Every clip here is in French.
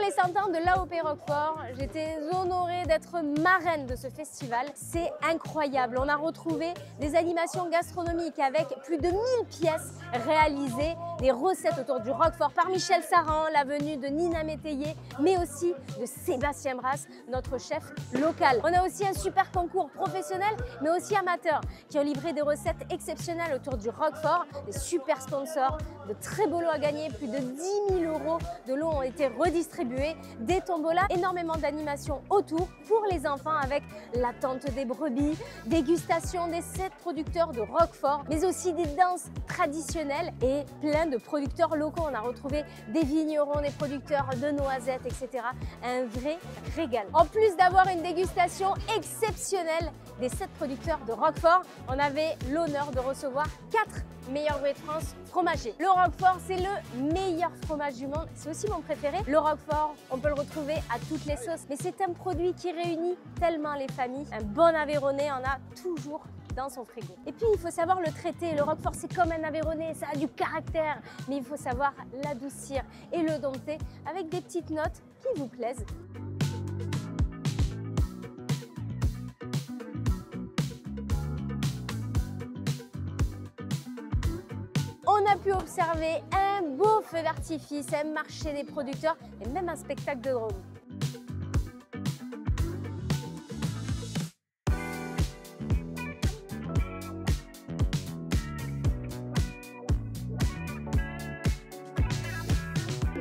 les 100 ans de l'AOP Roquefort, j'étais honorée d'être marraine de ce festival. C'est incroyable, on a retrouvé des animations gastronomiques avec plus de 1000 pièces réalisées, des recettes autour du Roquefort par Michel Saran, la venue de Nina Métayer, mais aussi de Sébastien Brasse, notre chef local. On a aussi un super concours professionnel, mais aussi amateur, qui ont livré des recettes exceptionnelles autour du Roquefort, des super sponsors, de très beaux lots à gagner, plus de 10 000 € de lots ont été redistribués, des tombolas, énormément d'animations autour pour les enfants avec l'attente des brebis, dégustation des 7 producteurs de Roquefort, mais aussi des danses traditionnelles et plein de producteurs locaux. On a retrouvé des vignerons, des producteurs de noisettes, etc. Un vrai régal. En plus d'avoir une dégustation exceptionnelle des 7 producteurs de Roquefort, on avait l'honneur de recevoir 4 meilleurs bruits de France fromagers. Le Roquefort, c'est le meilleur fromage du monde. C'est aussi mon préféré. Le Roquefort, on peut le retrouver à toutes les sauces, mais c'est un produit qui réunit tellement les familles. Un bon Aveyronais en a toujours dans son frigo. Et puis, il faut savoir le traiter. Le Roquefort, c'est comme un Aveyronais, ça a du caractère, mais il faut savoir l'adoucir et le dompter avec des petites notes qui vous plaisent. On a pu observer un beau feu d'artifice, un marché des producteurs et même un spectacle de drones.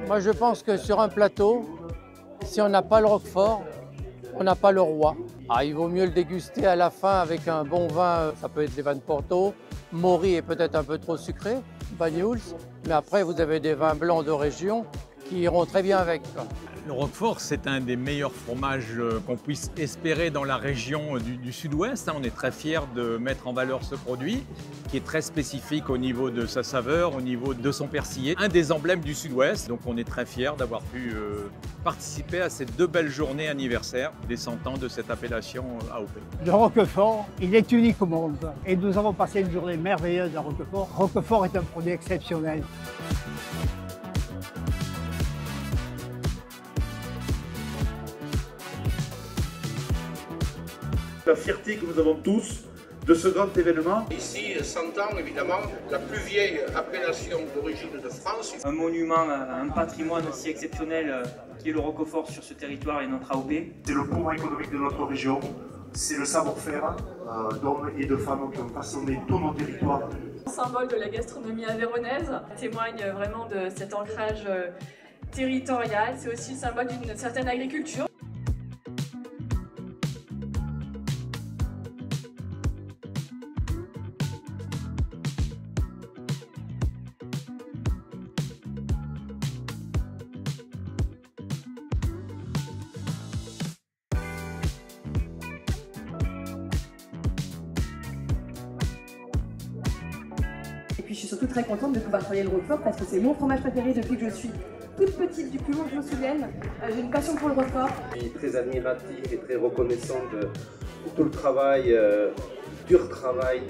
Moi je pense que sur un plateau, si on n'a pas le Roquefort, on n'a pas le roi. Ah, il vaut mieux le déguster à la fin avec un bon vin, ça peut être des vins de Porto. Maury est peut-être un peu trop sucré, Banyuls, mais après vous avez des vins blancs de région qui iront très bien avec. Le Roquefort, c'est un des meilleurs fromages qu'on puisse espérer dans la région du Sud-Ouest. On est très fiers de mettre en valeur ce produit qui est très spécifique au niveau de sa saveur, au niveau de son persillé. Un des emblèmes du Sud-Ouest, donc on est très fiers d'avoir pu participer à ces 2 belles journées anniversaires des 100 ans de cette appellation AOP. Le Roquefort, il est unique au monde et nous avons passé une journée merveilleuse à Roquefort. Roquefort est un produit exceptionnel. La fierté que nous avons tous de ce grand événement. Ici, 100 ans, évidemment, la plus vieille appellation d'origine de France. Un monument, un patrimoine aussi exceptionnel qui est le Roquefort sur ce territoire et notre AOP. C'est le poumon économique de notre région, c'est le savoir-faire d'hommes et de femmes qui ont façonné tous nos territoires. Symbole de la gastronomie aveyronnaise, témoigne vraiment de cet ancrage territorial. C'est aussi le symbole d'une certaine agriculture. Et puis je suis surtout très contente de pouvoir travailler le Roquefort parce que c'est mon fromage préféré depuis que je suis toute petite, du plus loin que je me souvienne. J'ai une passion pour le Roquefort. Je suis très admiratif et très reconnaissant de tout le travail, dur travail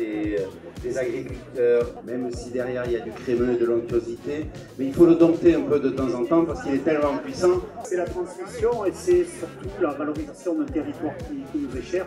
des agriculteurs. Même si derrière il y a du crémeux et de l'onctuosité, mais il faut le dompter un peu de temps en temps parce qu'il est tellement puissant. C'est la transmission et c'est surtout la valorisation d'un territoire qui nous est cher.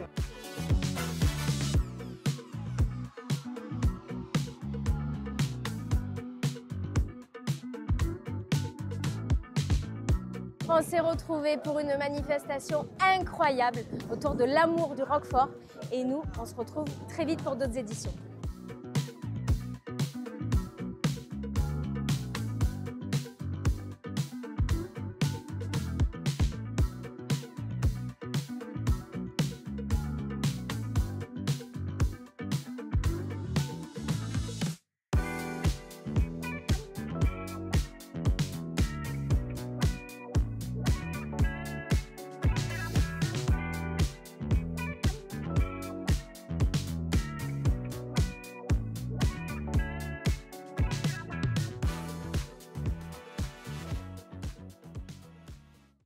On s'est retrouvés pour une manifestation incroyable autour de l'amour du Roquefort et nous, on se retrouve très vite pour d'autres éditions.